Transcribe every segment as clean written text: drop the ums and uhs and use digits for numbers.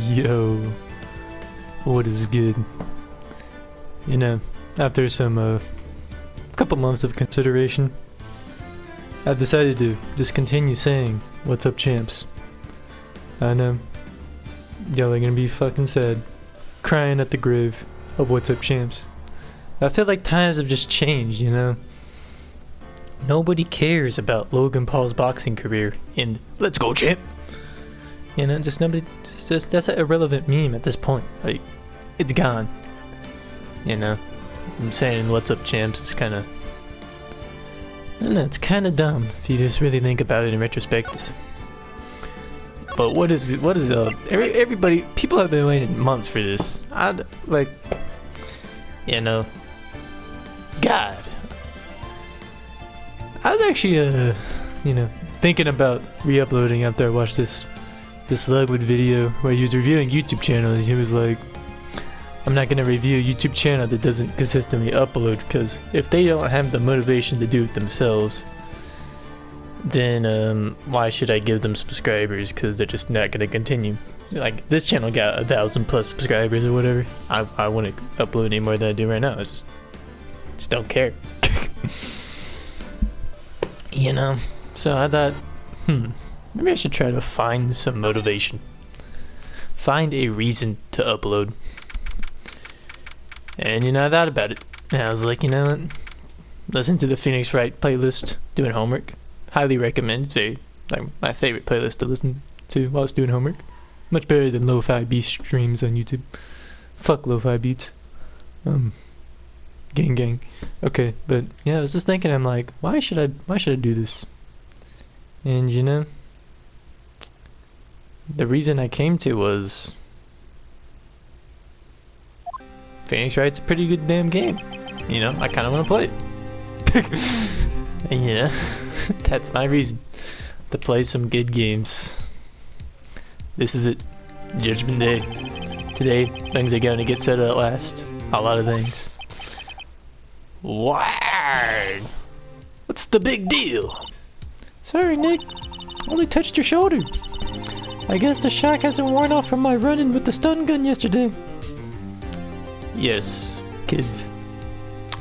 Yo, what is good? You know, after some couple months of consideration, I've decided to just continue saying, "What's up, champs?" I know, y'all are gonna be fucking sad, crying at the grave of "What's up, champs?" I feel like times have just changed, you know? Nobody cares about Logan Paul's boxing career in "Let's go, champ!" You know, just nobody, just that's an irrelevant meme at this point. Like, it's gone. You know, I'm saying "What's up, champs?" It's kind of, I don't know, it's kind of dumb if you just really think about it in retrospective. But what is everybody? People have been waiting months for this. Like, you know, God, I was actually you know, thinking about re-uploading after I watched this Ludwig video where he was reviewing YouTube channels. He was like, I'm not gonna review a YouTube channel that doesn't consistently upload, because if they don't have the motivation to do it themselves, then why should I give them subscribers? Because they're just not gonna continue. Like, this channel got 1,000+ subscribers or whatever. I wouldn't upload any more than I do right now. I just don't care. You know, so I thought, maybe I should try to find some motivation. Find a reason to upload. And, you know, I thought about it. And I was like, you know what? Listen to the Phoenix Wright playlist, doing homework. Highly recommend. It's very, like, my favorite playlist to listen to while I was doing homework. Much better than lo-fi beat streams on YouTube. Fuck lo-fi beats. Gang. Okay, but yeah, I was just thinking, I'm like, why should I do this? And you know, the reason I came to was Phoenix Wright's a pretty good damn game. You know, I kinda wanna play it. And you know, that's my reason to play some good games. This is it. Judgment Day. Today, things are gonna get settled at last. A lot of things. Why? What's the big deal? Sorry, Nick. Only touched your shoulder. I guess the shock hasn't worn off from my run-in with the stun gun yesterday. Yes, kids.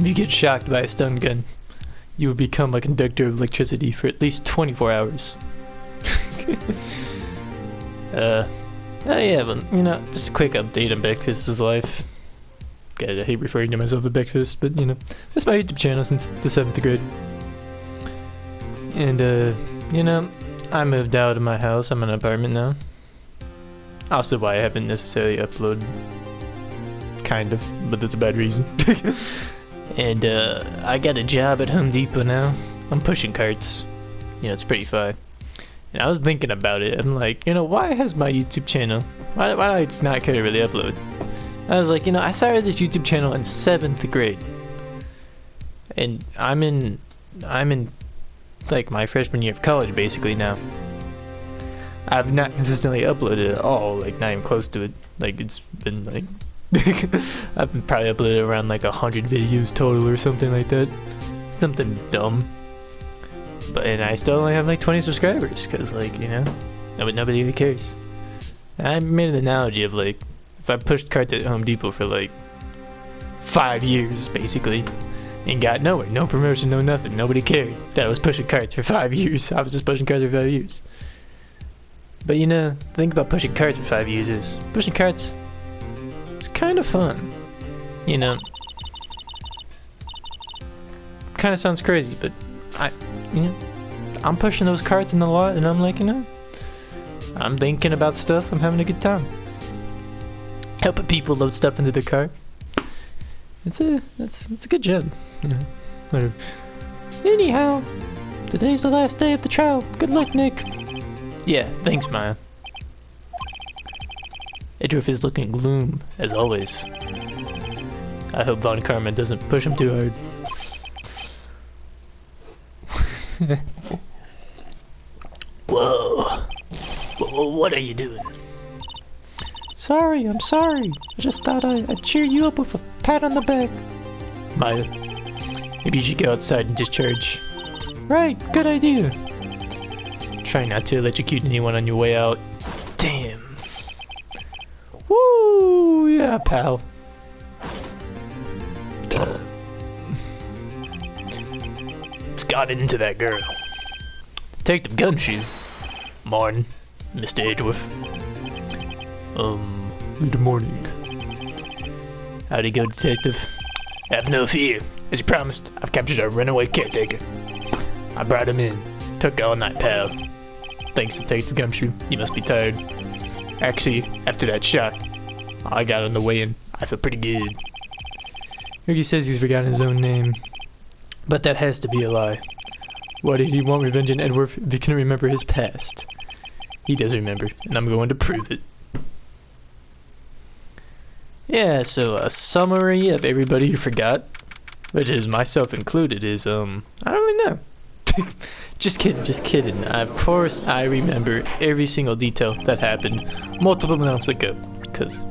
If you get shocked by a stun gun, you will become a conductor of electricity for at least 24 hours. Yeah, but, you know, just a quick update on Beckfast's life. God, I hate referring to myself as Beckfast, but, you know, that's my YouTube channel since the 7th grade. And, you know, I moved out of my house. I'm in an apartment now. Also why I haven't necessarily uploaded. Kind of, but that's a bad reason. And, I got a job at Home Depot now. I'm pushing carts. You know, it's pretty fun. And I was thinking about it. I'm like, you know, why has my YouTube channel, why do I not care to really upload? I was like, you know, I started this YouTube channel in 7th grade. And I'm in like my freshman year of college basically now. I've not consistently uploaded at all, like not even close to it. Like, it's been like I've been probably uploaded around like 100 videos total or something like that. Something dumb. But, and I still only have like 20 subscribers, cause like, you know, nobody really cares. And I made an analogy of like, if I pushed carts at Home Depot for like 5 years basically, and got nowhere, no promotion, no nothing, nobody cared that I was pushing carts for 5 years. I was just pushing carts for 5 years. But you know, the thing about pushing carts for 5 years is, pushing carts, it's kind of fun. You know, kind of sounds crazy, but you know, I'm pushing those carts in the lot, and I'm like, you know, I'm thinking about stuff, I'm having a good time. Helping people load stuff into the car. It's a good job, you know. Whatever. Anyhow, today's the last day of the trial. Good luck, Nick. Yeah, thanks, Maya. Idrif is looking gloom, as always. I hope Von Karma doesn't push him too hard. Whoa. What are you doing? Sorry, I'm sorry. I just thought I'd cheer you up with a pat on the back. Maya, maybe you should go outside and discharge. Right, good idea. Try not to electrocute anyone on your way out. Damn. my pal. It's got into that girl. Detective Gumshoe. Morning, Mr. Edgeworth. Good morning. How'd it go, Detective? Have no fear. As you promised, I've captured a runaway caretaker. I brought him in. Took all night, pal. Thanks, Detective Gumshoe. You must be tired. Actually, after that shot, I got on the way in. I feel pretty good. Ricky says he's forgotten his own name. But that has to be a lie. Why did he want revenge on Edgeworth if he couldn't remember his past? He does remember, and I'm going to prove it. Yeah, so a summary of everybody who forgot, which is myself included, is, I don't really know. Just kidding. Of course, I remember every single detail that happened multiple months ago, because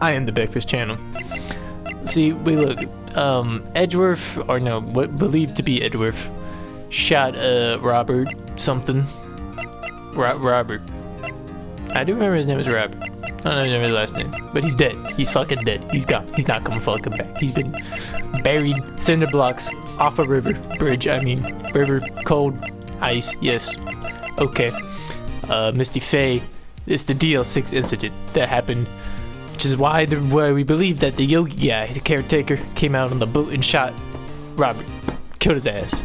I am the Beckfast channel. See, we look, Edgeworth, or no, what believed to be Edgeworth, shot, Robert something. Robert. I do remember his name was Robert. I don't remember his last name, but he's dead. He's fucking dead. He's gone. He's not coming fucking back. He's been buried cinder blocks off a river bridge. I mean, river, cold, ice. Yes. Okay. Misty Faye. It's the DL6 incident that happened, which is why we believe that the Yogi guy, the caretaker, came out on the boat and shot Robert, killed his ass.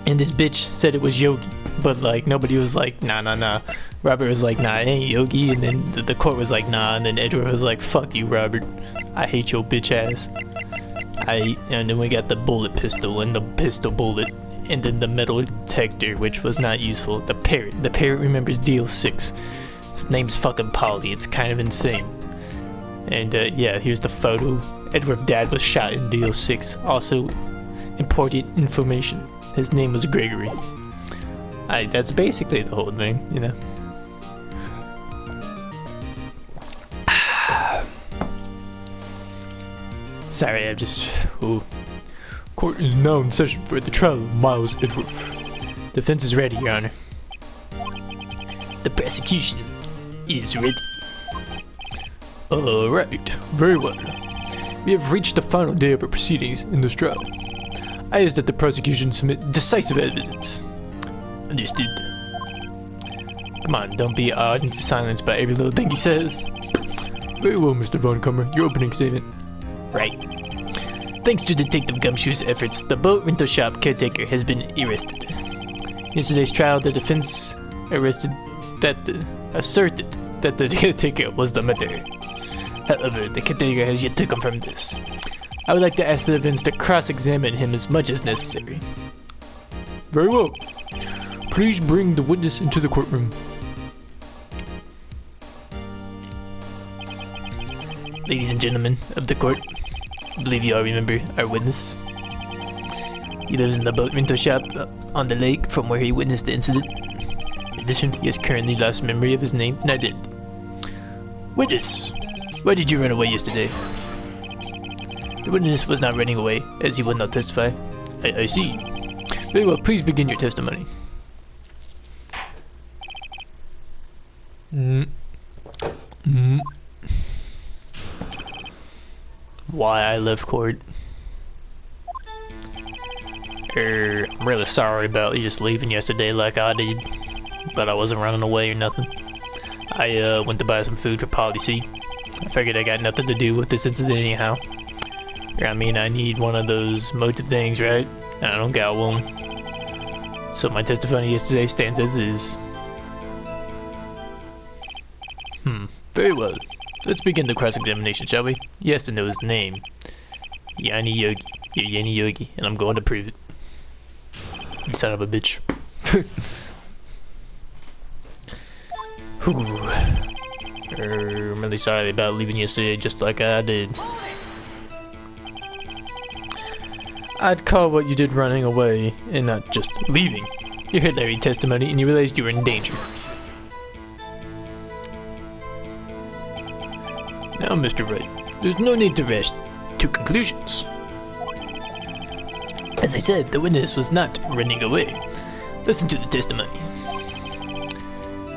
And this bitch said it was Yogi, but like nobody was like, nah. Robert was like, nah, it ain't Yogi, and then the court was like, nah, and then Edward was like, fuck you, Robert, I hate your bitch ass. And then we got the bullet pistol and the pistol bullet, and then the metal detector, which was not useful. The parrot remembers DL6. Its name's fucking Polly. It's kind of insane. And yeah, here's the photo. Edward's dad was shot in DL6. Also, important information. His name was Gregory. That's basically the whole thing, you know. Sorry, I'm just... Ooh. Court is now in session for the trial of Miles Edgeworth. Defense is ready, Your Honor. The prosecution is ready. Alright, very well. We have reached the final day of our proceedings in this trial. I ask that the prosecution submit decisive evidence. Understood. Come on, don't be awed into silence by every little thing he says. Very well, Mr. Von Kummer. Your opening statement. Right. Thanks to Detective Gumshoe's efforts, the boat rental shop caretaker has been arrested. In yesterday's trial, the defense asserted that the caretaker was the murderer. However, the caretaker has yet to confirm this. I would like to ask the defense to cross-examine him as much as necessary. Very well. Please bring the witness into the courtroom. Ladies and gentlemen of the court, I believe you all remember our witness. He lives in the boat rental shop on the lake from where he witnessed the incident. In addition, he has currently lost memory of his name and identity. Witness, why did you run away yesterday? The witness was not running away, as he would not testify. I see. Very well, please begin your testimony. Why I left court? I'm really sorry about you just leaving yesterday like I did, but I wasn't running away or nothing. I went to buy some food for policy. I figured I got nothing to do with this incident anyhow. I mean, I need one of those motive things, right? And I don't got one. So my testimony yesterday stands as is. Very well. Let's begin the cross-examination, shall we? Yes, and know his name. Yanni Yogi. You're Yanni Yogi, and I'm going to prove it. You son of a bitch. I'm really sorry about leaving yesterday just like I did. I'd call what you did running away, and not just leaving. You heard Larry's testimony, and you realized you were in danger. Now, Mr. Wright, there's no need to rush to conclusions. As I said, the witness was not running away. Listen to the testimony.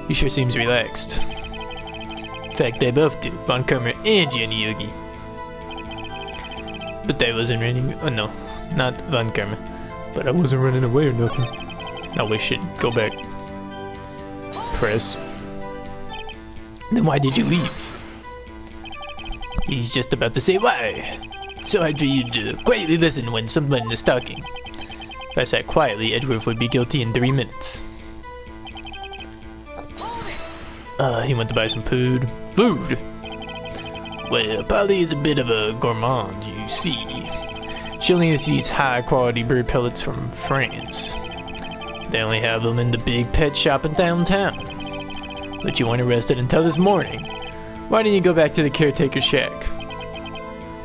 He sure seems relaxed. fact, they both do, Von Karma and Jenny Yogi. But that wasn't running. Oh no, not Von Karma. But I wasn't running away or nothing. Oh wait, shit. Go back. Press. Then why did you leave? He's just about to say why. So hard for you to quietly listen when someone is talking. If I sat quietly, Edgeworth would be guilty in 3 minutes. He went to buy some food. Food! Well, Polly is a bit of a gourmand, you see. She only eats these high-quality bird pellets from France. They only have them in the big pet shop in downtown. But you weren't arrested until this morning. Why didn't you go back to the caretaker's shack?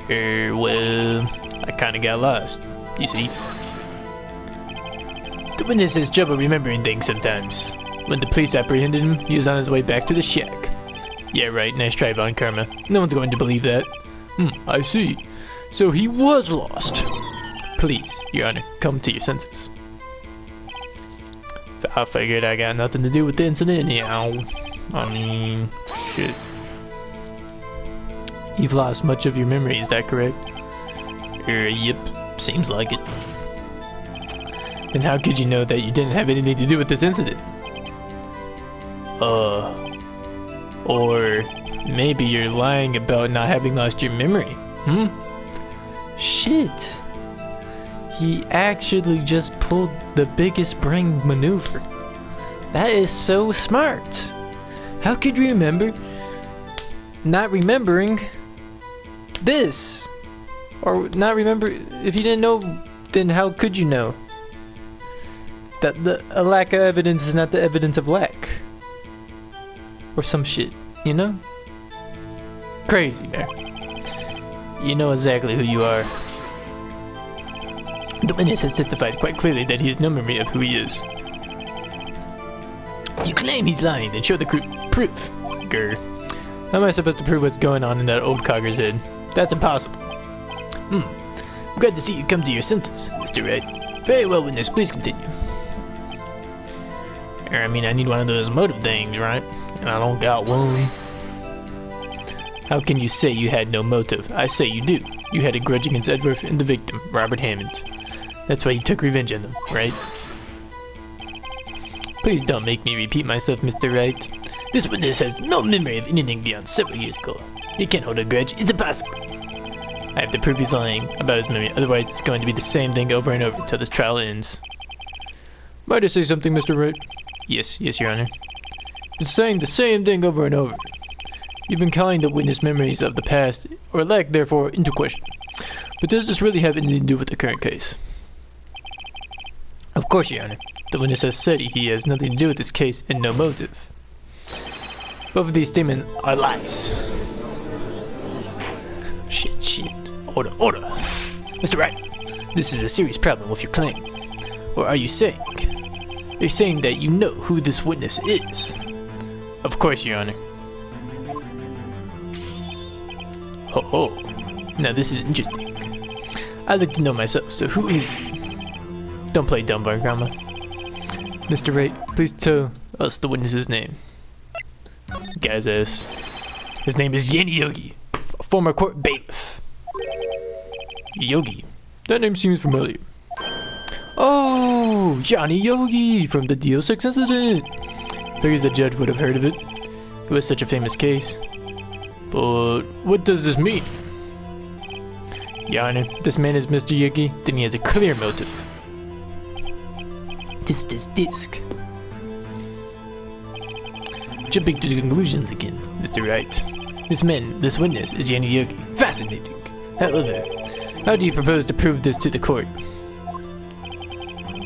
Well, I kinda got lost, you see. The witness has trouble remembering things sometimes. When the police apprehended him, he was on his way back to the shack. Yeah, right, nice try, Von Karma. No one's going to believe that. I see. So he was lost. Please, Your Honor, come to your senses. I figured I got nothing to do with the incident anyhow. I mean, shit. You've lost much of your memory, is that correct? Yep, seems like it. Then how could you know that you didn't have anything to do with this incident? Or maybe you're lying about not having lost your memory, Shit. He actually just pulled the biggest brain maneuver. That is so smart. How could you remember not remembering this? Or not remember, if you didn't know, then how could you know? That a lack of evidence is not the evidence of lack. Or some shit, you know? Crazy, man. You know exactly who you are. The witness has testified quite clearly that he has no memory of who he is. You claim he's lying, then show the proof. Grr. How am I supposed to prove what's going on in that old cogger's head? That's impossible. I'm glad to see you come to your senses, Mr. Wright. Very well, witness, please continue. I mean, I need one of those motive things, right? And I don't got one. How can you say you had no motive? I say you do. You had a grudge against Edgeworth and the victim, Robert Hammond. That's why you took revenge on them, right? Please don't make me repeat myself, Mr. Wright. This witness has no memory of anything beyond several years ago. He can't hold a grudge. It's impossible. I have to prove he's lying about his memory. Otherwise, it's going to be the same thing over and over until this trial ends. Might I say something, Mr. Wright? Yes, Your Honor. Been saying the same thing over and over. You've been calling the witness memories of the past, or lack therefore, into question. But does this really have anything to do with the current case? Of course, Your Honor. The witness has said he has nothing to do with this case and no motive. Both of these statements are lies. Shit. Order. Mr. Wright, this is a serious problem with your claim. Or are you saying? You're saying that you know who this witness is? Of course, Your Honor. Ho. Now this is interesting. I'd like to know myself, so who is... Don't play dumb, Von Karma. Mr. Wright, please tell us the witness's name. Guy's ass. His name is Yanni Yogi, a former court bailiff. Yogi. That name seems familiar. Oh, Johnny Yogi from the DO6 incident. Figures the judge would have heard of it. It was such a famous case. But what does this mean? Your Honor, this man is Mr. Yogi, then he has a clear motive. This disc. Jumping to the conclusions again, Mr. Wright. This witness is Yanni Yogi. Fascinating. However, how do you propose to prove this to the court?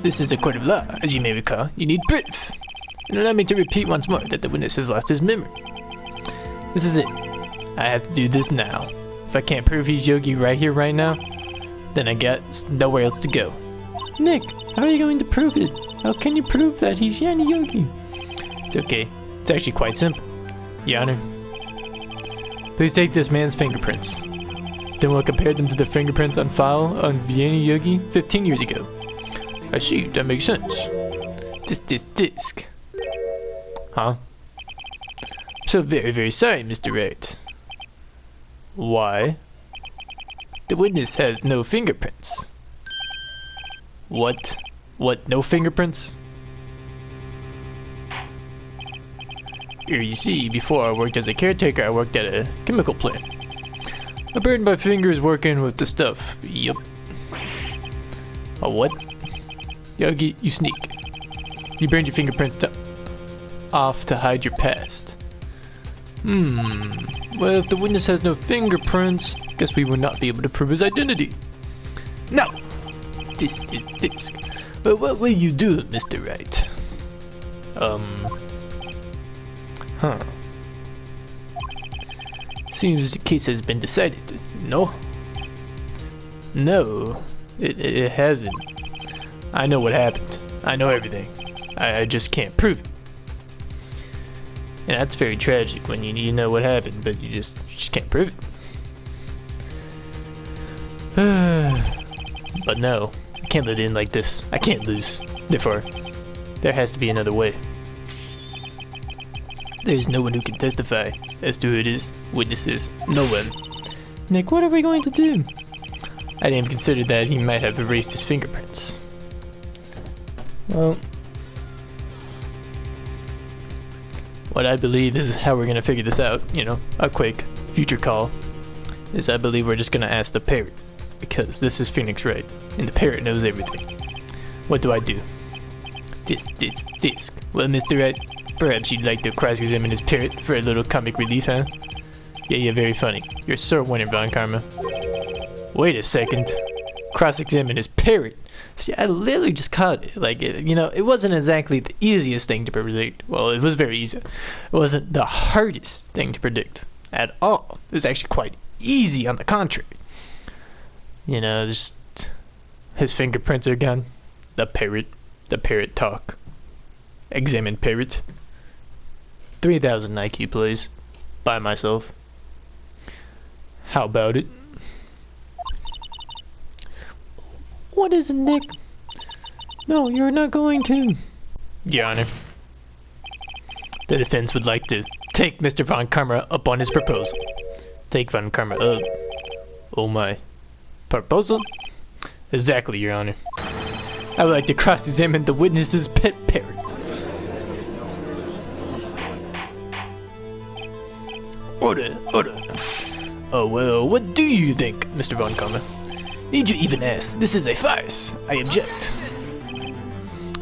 This is a court of law, as you may recall. You need proof. And allow me to repeat once more that the witness has lost his memory. This is it. I have to do this now. If I can't prove he's Yogi right here, right now, then I got nowhere else to go. Nick, how are you going to prove it? How can you prove that he's Yanni Yogi? It's okay. It's actually quite simple. Your Honor, please take this man's fingerprints. Then we'll compare them to the fingerprints on file on Yanni Yogi 15 years ago. I see, that makes sense. Disc. Huh? So very, very sorry, Mr. Wright. Why? The witness has no fingerprints. What? What, no fingerprints? Here, you see, before I worked as a caretaker, I worked at a chemical plant. I burned my fingers working with the stuff. Yup. A what? Yogi, you sneak. You burned your fingerprints off to hide your past. Well, if the witness has no fingerprints, guess we will not be able to prove his identity. No! This. But what will you do, Mr. Wright? Seems the case has been decided. No? No, it hasn't. I know what happened. I know everything. I just can't prove it. And that's very tragic when you know what happened, but you just can't prove it. But no, I can't let it in like this. I can't lose. Therefore, there has to be another way. There's no one who can testify as to who it is. Witnesses. No one. Nick, what are we going to do? I didn't consider that he might have erased his fingerprints. Well, what I believe is how we're gonna figure this out, you know, a quick future call, is I believe we're just gonna ask the parrot, because this is Phoenix Wright, and the parrot knows everything. What do I do? This. Well, Mr. Wright, perhaps you'd like to cross-examine his parrot for a little comic relief, huh? Yeah, very funny. You're a sore winner, Von Karma. Wait a second. Cross-examine his parrot? See, I literally just caught it. Like, you know, it wasn't exactly the easiest thing to predict. Well, it was very easy. It wasn't the hardest thing to predict at all. It was actually quite easy on the contrary. You know, just his fingerprints are gone. The parrot talk. Examine parrot. 3,000 IQ, please. By myself. How about it? What is it, Nick? No, you're not going to. Your Honor. The defense would like to take Mr. Von Karma up on his proposal. Take Von Karma up. Oh my. Proposal? Exactly, Your Honor. I would like to cross-examine the witness's pet parrot. Order. Oh, well, what do you think, Mr. Von Karma? Need you even ask? This is a farce. I object.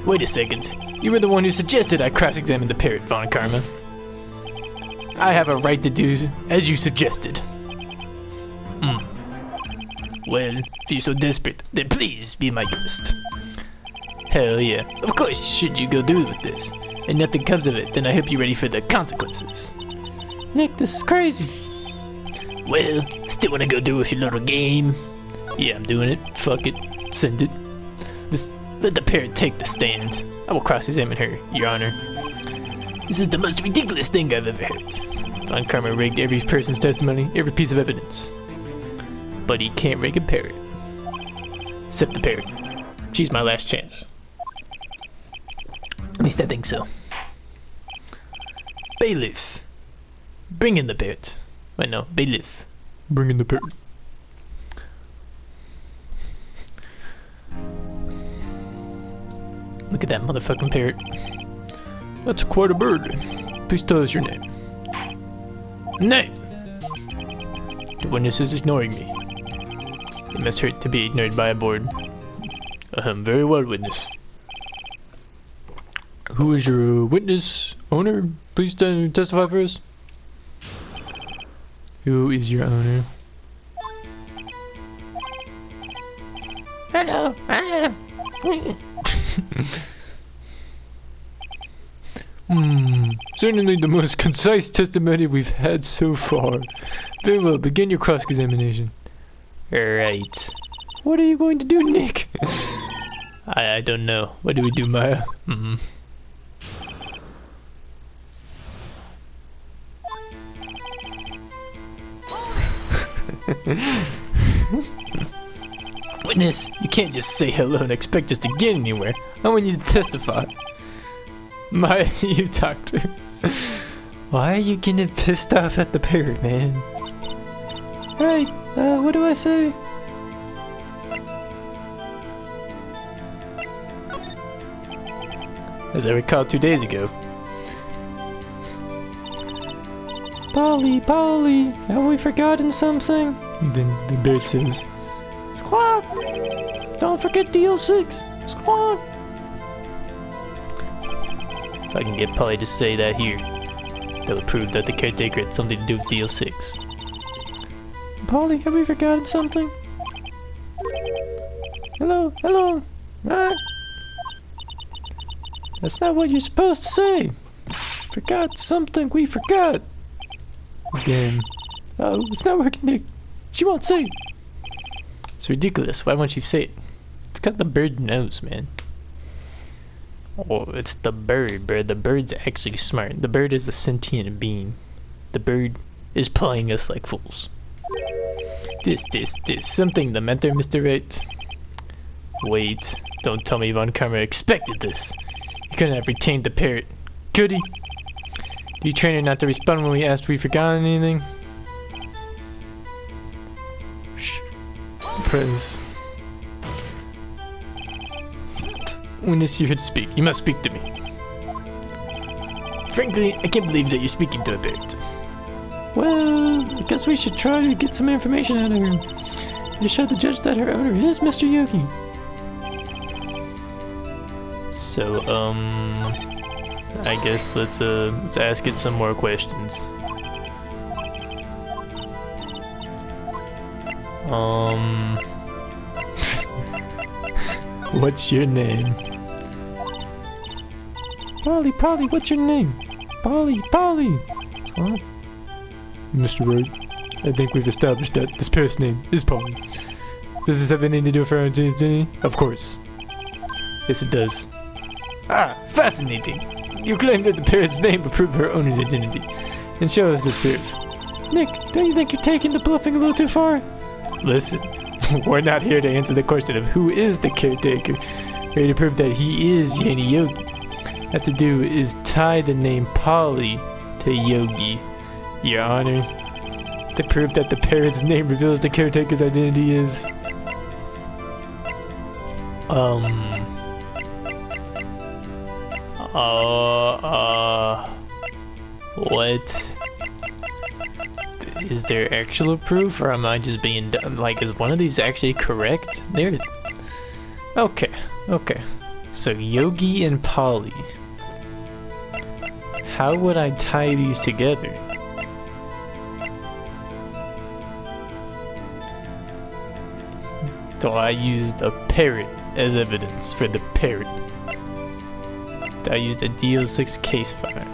Wait a second. You were the one who suggested I cross-examine the parrot, Von Karma. I have a right to do as you suggested. Well, if you're so desperate, then please be my guest. Hell yeah. Of course, should you go through with this, and nothing comes of it, then I hope you're ready for the consequences. Nick, this is crazy. Well, still wanna go do with your little game? Yeah, I'm doing it. Fuck it. Send it. Let the parrot take the stand. I will cross-examine her, Your Honor. This is the most ridiculous thing I've ever heard. Von Karma rigged every person's testimony, every piece of evidence. But he can't rig a parrot. Except the parrot. She's my last chance. At least I think so. Bailiff. Bring in the parrot. Wait, no. Bailiff. Bring in the parrot. Look at that motherfucking parrot. That's quite a bird. Please tell us your name. Name! The witness is ignoring me. It must hurt to be ignored by a board. Very well, witness. Who is your witness? Owner? Please testify for us. Who is your owner? Hello. Certainly the most concise testimony we've had so far. Very well, begin your cross-examination. Right. What are you going to do, Nick? I don't know. What do we do, Maya? Witness, you can't just say hello and expect us to get anywhere. I want you to testify. Maya, you talked to her. Why are you getting pissed off at the parrot, man? Hey, what do I say? As I recall 2 days ago. Polly, Polly, have we forgotten something? Then the bird says, Squawk! Don't forget DL6! Squawk! If I can get Polly to say that here, that'll prove that the caretaker had something to do with DL6. Polly, have we forgotten something? Hello, hello! Ah. That's not what you're supposed to say! Forgot something we forgot! Damn. Oh, it's not working, Nick. She won't say it. It's ridiculous. Why won't she say it? It's got the bird nose, man. Oh, it's the bird, bro. The bird's actually smart. The bird is a sentient being. The bird is playing us like fools. This. Something the mentor, Mr. Wright. Wait. Don't tell me Von Karma expected this. You couldn't have retained the parrot. Could he? Do you train her not to respond when we asked if we forgotten anything? Shh. Prince. When is you here to speak? You must speak to me. Frankly, I can't believe that you're speaking to a parrot. Well, I guess we should try to get some information out of her. You show the judge that her owner is Mr. Yogi. So, I guess let's ask it some more questions. What's your name? Polly, what's your name? Polly! Huh? Mr. Wright, I think we've established that this parrot's name is Polly. Does this have anything to do with our identity? Of course. Yes, it does. Ah, fascinating! You claim that the parrot's name will prove her owner's identity, and show us this proof. Nick, don't you think you're taking the bluffing a little too far? Listen, we're not here to answer the question of who is the caretaker. We're here to prove that he is Yanni Yogi. All have to do is tie the name Polly to Yogi. Your Honor, the proof that the parrot's name reveals the caretaker's identity is... What? Is there actual proof, or am I just being dumb? Like, is one of these actually correct? There. Okay. So Yogi and Polly. How would I tie these together? So I used a parrot as evidence for the parrot. I used a DL6 case file.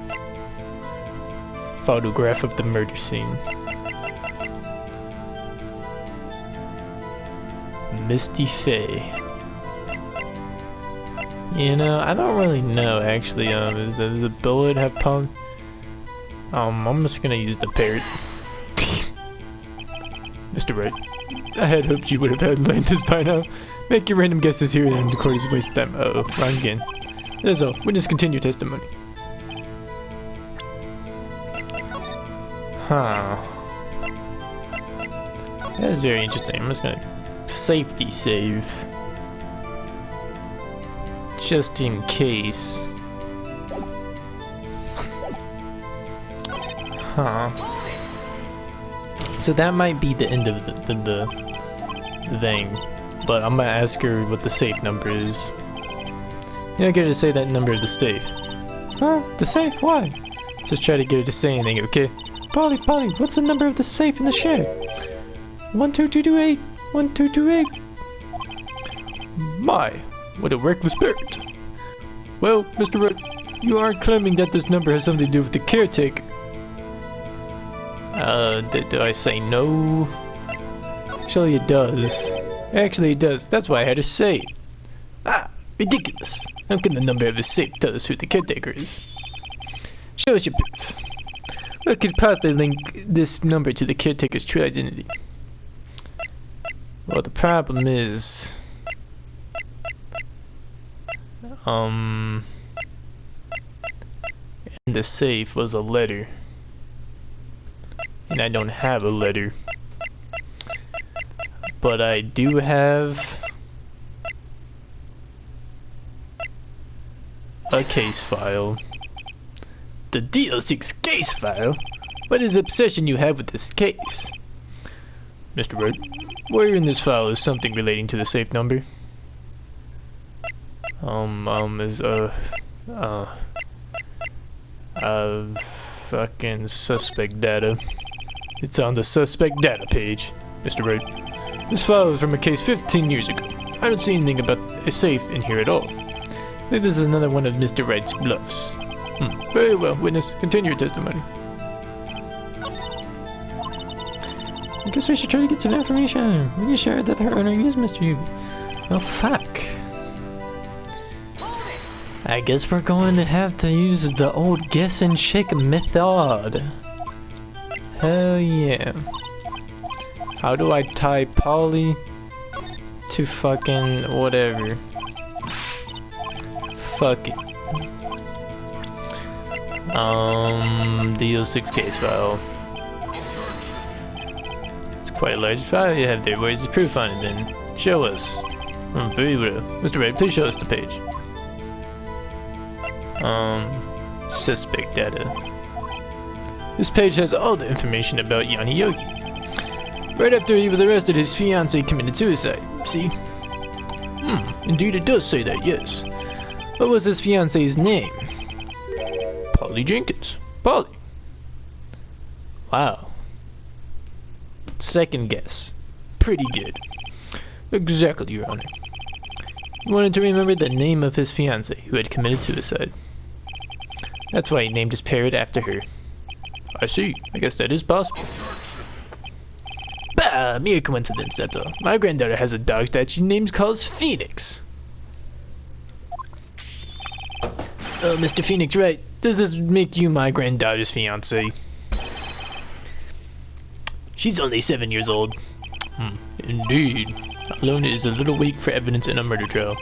Photograph of the murder scene. Misty Faye. You know, I don't really know actually. Does the bullet have pump? I'm just gonna use the parrot. Mr. Wright, I had hoped you would have had Atlantis by now. Make your random guesses here and the court is waste time. Uh-oh, wrong again. That is all. Witness continue testimony. Huh. That is very interesting. I'm just gonna safety save. Just in case. Huh. So that might be the end of the thing. But I'm gonna ask her what the safe number is. You don't get her to say that number of the safe. Huh? The safe? Why? Just try to get her to say anything, okay? Polly, what's the number of the safe in the shed? 12228. 1228. My, what a reckless parrot. Well, Mr. Wright, you aren't claiming that this number has something to do with the caretaker. Do I say no? Actually, it does. Actually, it does. That's why I had her say it. Ah, ridiculous. How can the number of the safe tell us who the caretaker is? Show us your proof. What could possibly link this number to the caretaker's true identity? Well, the problem is... in the safe was a letter. and I don't have a letter. But I do have a case file. The DO6 case file? What is the obsession you have with this case? Mr. Wright, where in this file is something relating to the safe number? Fucking suspect data. It's on the suspect data page, Mr. Wright. This file is from a case 15 years ago. I don't see anything about a safe in here at all. I think this is another one of Mr. Wright's bluffs. Very well, witness. Continue your testimony. I guess we should try to get some information. We shared that her owner is Mr. Yu. Oh, fuck. I guess we're going to have to use the old guess and shake method. Hell yeah. How do I tie Polly to fucking whatever? Fuck it. DO6 case file. It's quite a large file you have there. Where's the proof on it then? Show us. Very well. Mr. Wright, please show us the page. Suspect data. This page has all the information about Yanni Yogi. Right after he was arrested, his fiancée committed suicide. See? Indeed it does say that, yes. What was his fiancée's name? Polly Jenkins. Polly. Wow. Second guess. Pretty good. Exactly, Your Honor. He wanted to remember the name of his fiancée who had committed suicide. That's why he named his parrot after her. I see. I guess that is possible. Bah! Mere coincidence, that's all. My granddaughter has a dog that she calls Phoenix. Oh, Mr. Phoenix, right. Does this make you my granddaughter's fiancé? She's only 7 years old. Indeed. Alone is a little weak for evidence in a murder trial.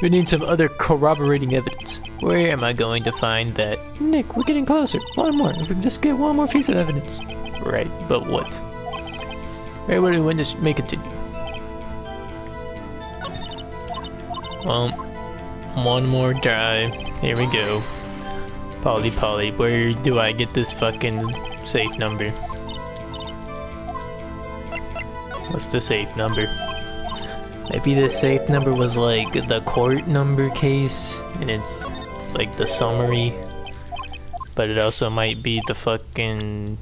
We need some other corroborating evidence. Where am I going to find that? Nick, we're getting closer. One more. If we can just get one more piece of evidence. Right, but what? Right, what do we witness may continue? Well, one more try. Here we go. Polly, where do I get this fucking safe number? What's the safe number? Maybe the safe number was like the court number case, and it's like the summary. But it also might be the fucking...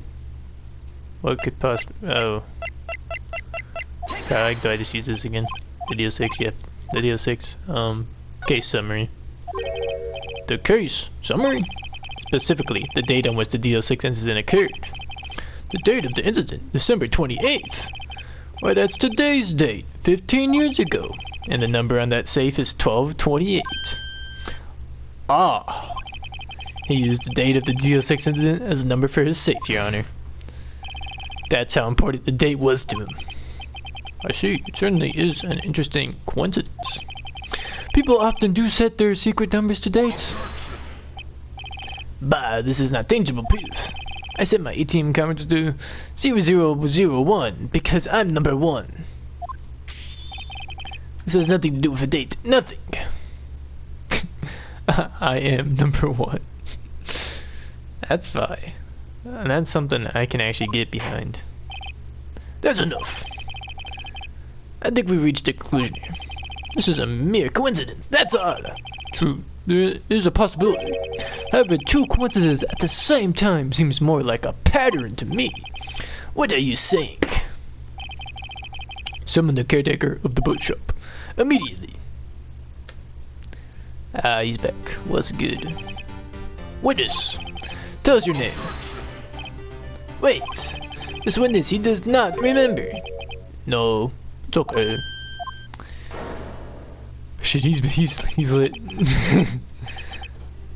What could possibly... Oh. God, do I just use this again? The DO6, yep. The DO6, case summary. The case summary? Specifically, the date on which the DO6 incident occurred. The date of the incident, December 28th. Why, that's today's date, 15 years ago. And the number on that safe is 1228. Ah! He used the date of the DO6 incident as a number for his safe, Your Honor. That's how important the date was to him. I see, it certainly is an interesting coincidence. People often do set their secret numbers to dates. Bah, this is not tangible proof. I set my ATM counter to 0001 because I'm number 1. This has nothing to do with a date. Nothing. I am number 1. That's fine. And that's something I can actually get behind. That's enough. I think we reached a conclusion here. This is a mere coincidence. That's all. True. There is a possibility. However, two coincidences at the same time seems more like a pattern to me. What are you saying? Summon the caretaker of the bookshop. Immediately. Ah, he's back. What's good? Witness. Tell us your name. Wait. This witness, he does not remember. No. It's okay. Shit, he's lit.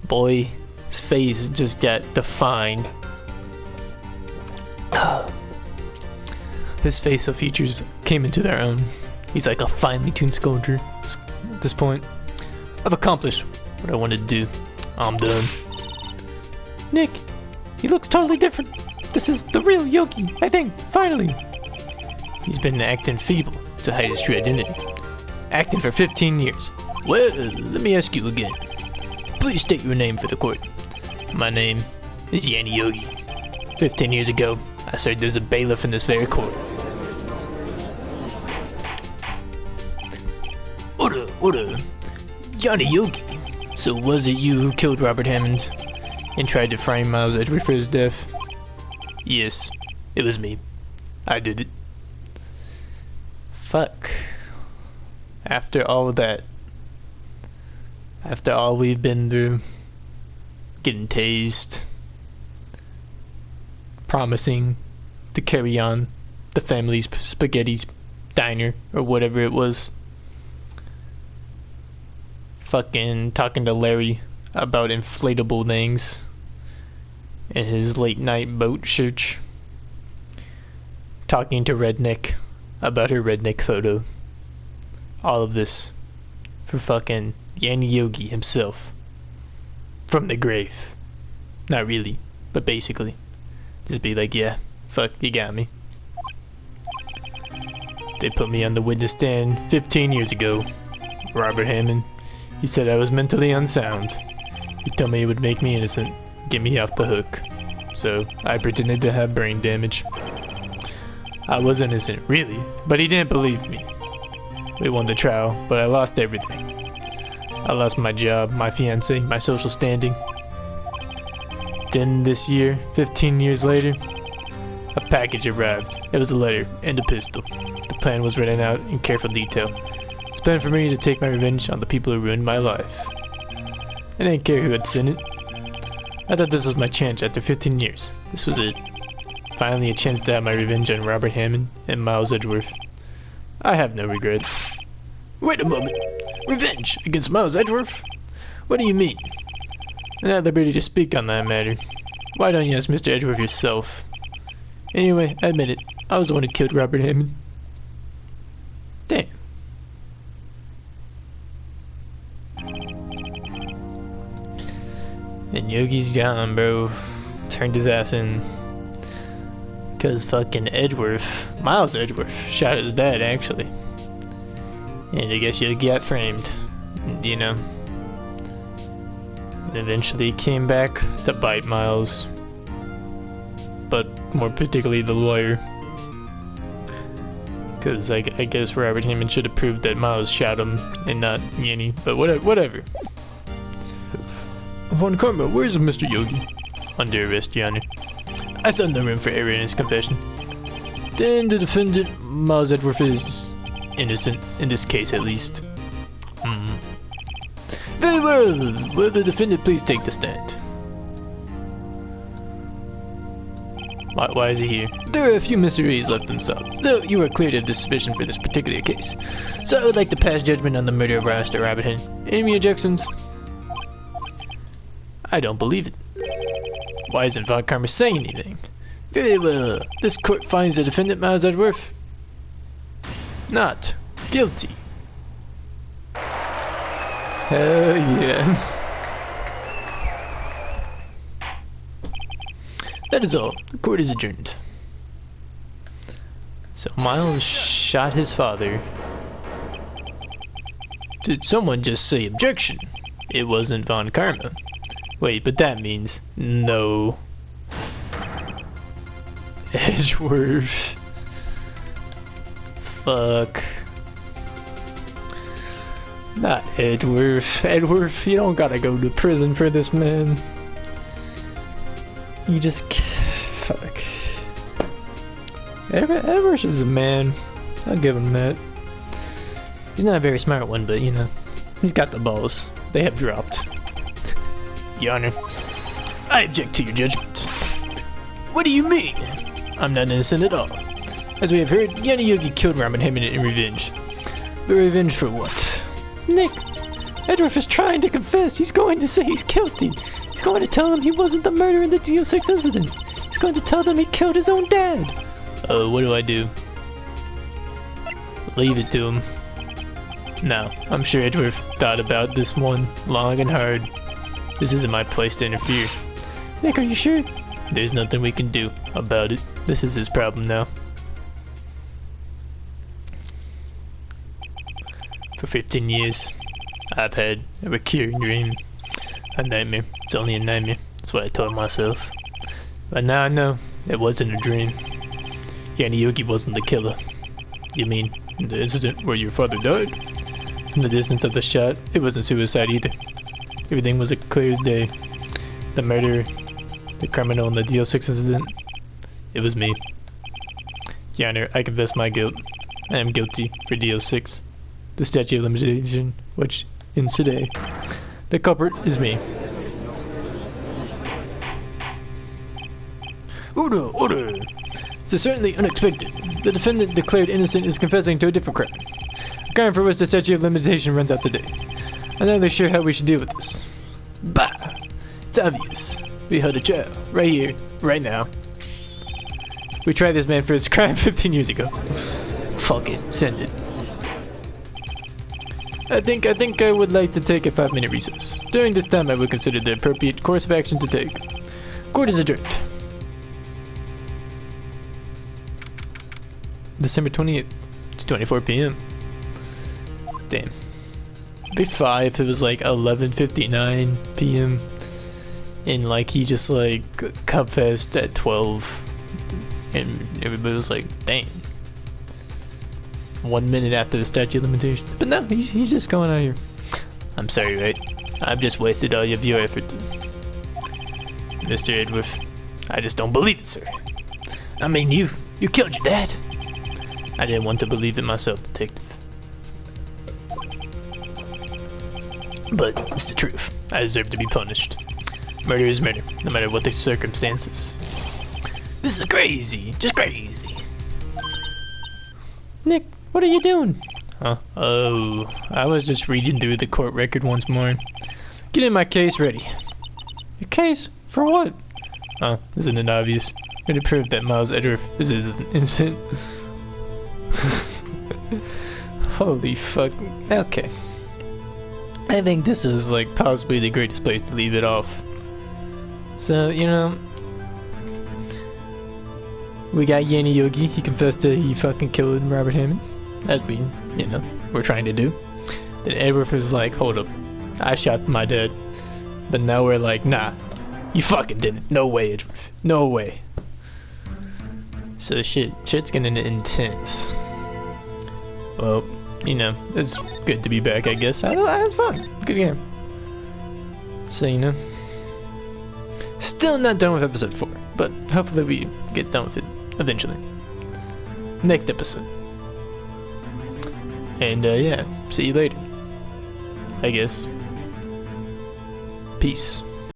Boy, his face just got defined. His facial features came into their own. He's like a finely tuned sculpture at this point. I've accomplished what I wanted to do. I'm done. Nick, he looks totally different. The this is the real Yogi, I think, finally. He's been acting feeble to hide his true identity. Acting for 15 years. Well, let me ask you again. Please state your name for the court. My name is Yanni Yogi. 15 years ago, I served as a bailiff in this very court. Order. Yanni Yogi. So was it you who killed Robert Hammond and tried to frame Miles Edward for his death? Yes, it was me. I did it. Fuck. After all of that. After all we've been through. Getting tased. Promising to carry on the family's spaghetti diner or whatever it was. Fucking talking to Larry about inflatable things in his late night boat church. Talking to Redneck about her redneck photo. All of this for fucking Yanni Yogi himself. From the grave. Not really, but basically. Just be like, yeah, fuck, you got me. They put me on the witness stand 15 years ago. Robert Hammond. He said I was mentally unsound. He told me he would make me innocent, get me off the hook. So, I pretended to have brain damage. I was innocent, really, but he didn't believe me. We won the trial, but I lost everything. I lost my job, my fiancé, my social standing. Then this year, 15 years later, a package arrived. It was a letter and a pistol. The plan was written out in careful detail. It's planned for me to take my revenge on the people who ruined my life. I didn't care who had sent it. I thought this was my chance after 15 years. This was it. Finally a chance to have my revenge on Robert Hammond and Miles Edgeworth. I have no regrets. Wait a moment. Revenge against Miles Edgeworth? What do you mean? I'm not at liberty to speak on that matter. Why don't you ask Mr. Edgeworth yourself? Anyway, I admit it. I was the one who killed Robert Hammond. Damn. And Yogi's gone, bro. Turned his ass in. Because fucking Edgeworth, Miles Edgeworth, shot his dad, actually. And I guess Yogi got framed. You know. And eventually he came back to bite Miles. But more particularly the lawyer. Because I guess Robert Hammond should have proved that Miles shot him and not Yanni. But whatever. Von Karma, where's Mr. Yogi? Under arrest, Your Honor. I saw no room for error in his confession. Then the defendant, Miles Edgeworth, is innocent, in this case at least. Very well. Will the defendant please take the stand? Why is he here? There are a few mysteries left unsolved. Still, you are cleared of suspicion for this particular case. So I would like to pass judgment on the murder of Mr. Robert Hammond. Any objections? I don't believe it. Why isn't Von Karma saying anything? Very well. This court finds the defendant, Miles Edgeworth, not guilty. Hell yeah. That is all. The court is adjourned. So Miles shot his father. Did someone just say objection? It wasn't Von Karma. Wait, but that means no. Edgeworth. Fuck. Not Edgeworth. Edgeworth, you don't gotta go to prison for this, man. You just... Fuck. Edgeworth is a man. I'll give him that. He's not a very smart one, but you know, he's got the balls. They have dropped. Your Honor, I object to your judgment. What do you mean? I'm not innocent at all. As we have heard, Yanni Yogi killed Robert Hammond in revenge. But revenge for what? Nick, Edgeworth is trying to confess. He's going to say he's guilty. He's going to tell them he wasn't the murderer in the DO6 incident. He's going to tell them he killed his own dad. What do I do? Leave it to him. No, I'm sure Edgeworth thought about this one long and hard. This isn't my place to interfere. Nick, are you sure? There's nothing we can do. about it. This is his problem now. For 15 years, I've had a recurring dream. A nightmare. It's only a nightmare. That's what I told myself. But now I know it wasn't a dream. Yanni Yogi wasn't the killer. You mean the incident where your father died? From the distance of the shot, it wasn't suicide either. Everything was as clear as day. The murderer, the criminal in the DL6 incident, it was me. Your Honor, I confess my guilt. I am guilty for DL6. The statute of limitation, which ends today. The culprit is me. Order! This is certainly unexpected. The defendant declared innocent is confessing to a different crime. A crime for which the statute of limitation runs out today. I'm not really sure how we should deal with this. Bah! It's obvious. We held a trial. Right here. Right now. We tried this man for his crime 15 years ago. Fuck it. Send it. I think I would like to take a 5-minute recess. During this time I would consider the appropriate course of action to take. Court is adjourned. December 28th, 24 p.m. Damn. It'd be 5 if it was like 11:59 p.m. and like he just like confessed at 12 and everybody was like, damn. 1 minute after the statute of limitations. But no, he's just going out here. I'm sorry, right? I've just wasted all of your effort. Mr. Edworth, I just don't believe it, sir. I mean, you killed your dad. I didn't want to believe it myself, detective. But it's the truth. I deserve to be punished. Murder is murder, no matter what the circumstances. This is crazy, just crazy. Nick, what are you doing? Huh? Oh, I was just reading through the court record once more. Getting my case ready. Your case? For what? Oh, isn't it obvious? I'm gonna prove that Miles Edworth is innocent. Holy fuck. Okay. I think this is like possibly the greatest place to leave it off. So, you know, we got Yanni Yogi. He confessed that he fucking killed Robert Hammond, as we, you know, we're trying to do. Then Edworth was like, hold up, I shot my dad. But now we're like, nah, you fucking didn't. No way, Edworth. No way. So shit's getting intense. Well, you know, it's good to be back, I guess. I had fun. Good game. So, you know, still not done with episode 4, but hopefully we get done with it eventually. Next episode. And, yeah, see you later. I guess. Peace.